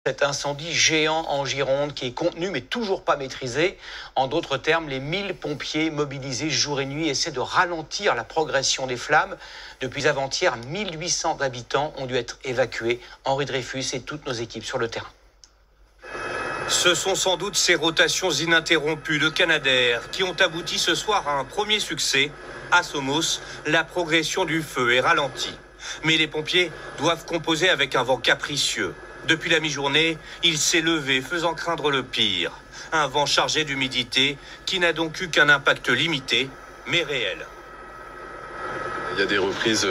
Cet incendie géant en Gironde qui est contenu mais toujours pas maîtrisé. En d'autres termes, les 1000 pompiers mobilisés jour et nuit essaient de ralentir la progression des flammes. Depuis avant-hier, 1800 habitants ont dû être évacués. Henri Dreyfus et toutes nos équipes sur le terrain. Ce sont sans doute ces rotations ininterrompues de Canadair qui ont abouti ce soir à un premier succès. À Somos, la progression du feu est ralentie. Mais les pompiers doivent composer avec un vent capricieux. Depuis la mi-journée, il s'est levé, faisant craindre le pire. Un vent chargé d'humidité qui n'a donc eu qu'un impact limité, mais réel. Il y a des reprises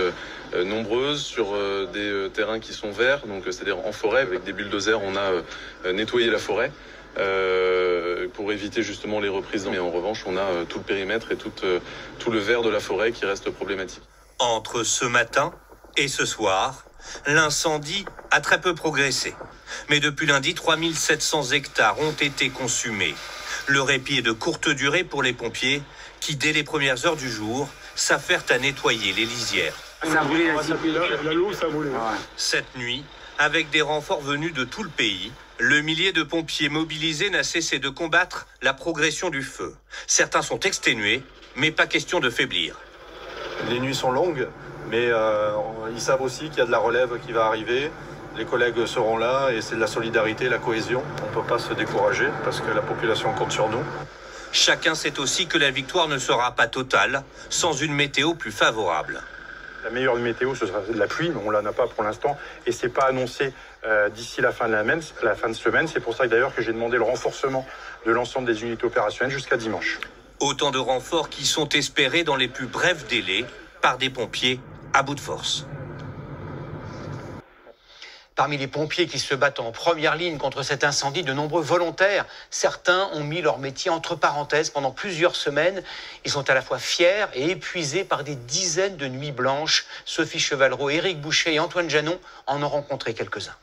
nombreuses sur des terrains qui sont verts, donc c'est-à-dire en forêt. Avec des bulldozers, on a nettoyé la forêt pour éviter justement les reprises. Mais en revanche, on a tout le périmètre et tout le vert de la forêt qui reste problématique. Entre ce matin et ce soir, l'incendie a très peu progressé. Mais depuis lundi, 3700 hectares ont été consumés. Le répit est de courte durée pour les pompiers qui, dès les premières heures du jour, s'affairent à nettoyer les lisières. Ça a brûlé la l'eau, ça a brûlé. Cette nuit, avec des renforts venus de tout le pays, le millier de pompiers mobilisés n'a cessé de combattre la progression du feu. Certains sont exténués, mais pas question de faiblir. Les nuits sont longues, mais ils savent aussi qu'il y a de la relève qui va arriver. Les collègues seront là et c'est de la solidarité, la cohésion. On ne peut pas se décourager parce que la population compte sur nous. Chacun sait aussi que la victoire ne sera pas totale sans une météo plus favorable. La meilleure météo, ce sera de la pluie, mais on ne l'en a pas pour l'instant. Et ce n'est pas annoncé d'ici la fin de semaine. C'est pour ça d'ailleurs que j'ai demandé le renforcement de l'ensemble des unités opérationnelles jusqu'à dimanche. Autant de renforts qui sont espérés dans les plus brefs délais par des pompiers à bout de force. Parmi les pompiers qui se battent en première ligne contre cet incendie, de nombreux volontaires. Certains ont mis leur métier entre parenthèses pendant plusieurs semaines. Ils sont à la fois fiers et épuisés par des dizaines de nuits blanches. Sophie Chevalreau, Éric Boucher et Antoine Janon en ont rencontré quelques-uns.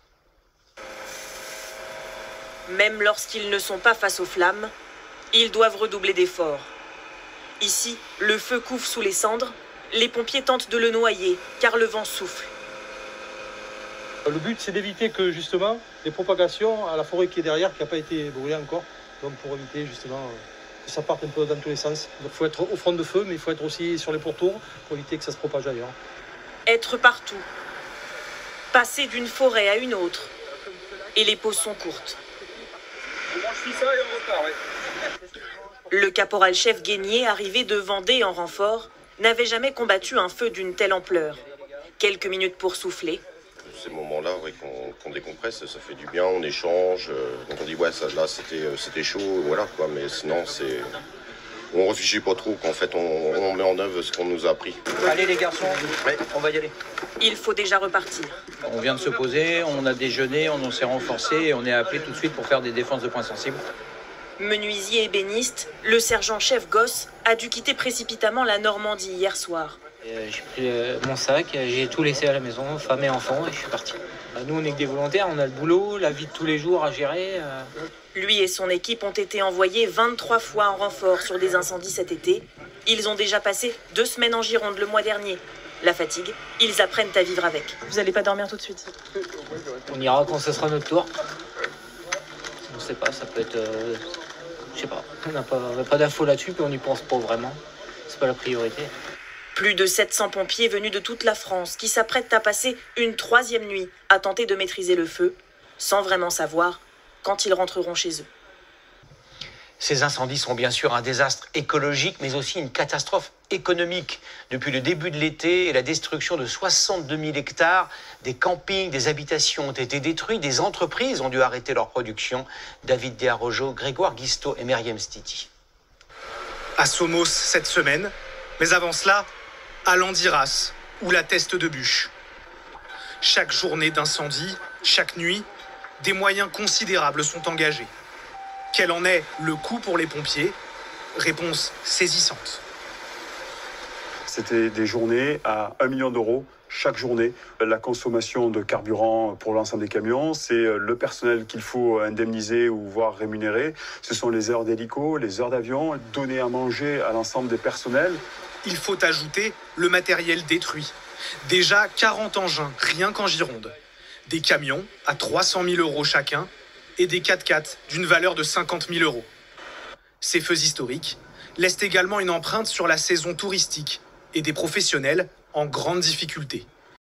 Même lorsqu'ils ne sont pas face aux flammes, ils doivent redoubler d'efforts. Ici, le feu couve sous les cendres. Les pompiers tentent de le noyer car le vent souffle. Le but, c'est d'éviter que, justement, les propagations à la forêt qui est derrière, qui n'a pas été brûlée encore, donc pour éviter, justement, que ça parte un peu dans tous les sens. Donc il faut être au front de feu, mais il faut être aussi sur les pourtours pour éviter que ça se propage ailleurs. Être partout. Passer d'une forêt à une autre. Et les pauses sont courtes. Le caporal-chef Guénier, arrivé de Vendée en renfort, n'avait jamais combattu un feu d'une telle ampleur. Quelques minutes pour souffler. Ces moments-là, ouais, qu'on décompresse, ça fait du bien, on échange, donc on dit ouais, ça, là c'était chaud, voilà quoi, mais sinon on réfléchit pas trop, qu'en fait on met en œuvre ce qu'on nous a appris. Allez les garçons, ouais. On va y aller. Il faut déjà repartir. On vient de se poser, on a déjeuné, on s'est renforcé et on est appelé tout de suite pour faire des défenses de points sensibles. Menuisier et ébéniste, le sergent-chef Gosse a dû quitter précipitamment la Normandie hier soir. J'ai pris mon sac, j'ai tout laissé à la maison, femme et enfants, et je suis parti. Nous, on est que des volontaires, on a le boulot, la vie de tous les jours à gérer. Lui et son équipe ont été envoyés 23 fois en renfort sur des incendies cet été. Ils ont déjà passé 2 semaines en Gironde le mois dernier. La fatigue, ils apprennent à vivre avec. Vous n'allez pas dormir tout de suite? On ira quand ce sera notre tour. On ne sait pas, ça peut être... je sais pas, on n'a pas d'infos là-dessus, puis on n'y pense pas vraiment. C'est pas la priorité. Plus de 700 pompiers venus de toute la France qui s'apprêtent à passer une 3e nuit à tenter de maîtriser le feu, sans vraiment savoir quand ils rentreront chez eux. Ces incendies sont bien sûr un désastre écologique, mais aussi une catastrophe économique. Depuis le début de l'été et la destruction de 62 000 hectares, des campings, des habitations ont été détruits, des entreprises ont dû arrêter leur production. David Desarrojo, Grégoire Guisteau et Myriam Stiti. À Somos cette semaine, mais avant cela, à Landiras ou la Teste de Bûche. Chaque journée d'incendie, chaque nuit, des moyens considérables sont engagés. Quel en est le coût pour les pompiers? Réponse saisissante. C'était des journées à 1 million d'euros chaque journée. La consommation de carburant pour l'ensemble des camions, c'est le personnel qu'il faut indemniser ou voire rémunérer. Ce sont les heures d'hélico, les heures d'avion, donner à manger à l'ensemble des personnels. Il faut ajouter le matériel détruit. Déjà 40 engins, rien qu'en Gironde. des camions à 300 000 € chacun et des 4x4 d'une valeur de 50 000 €. Ces feux historiques laissent également une empreinte sur la saison touristique et des professionnels en grande difficulté.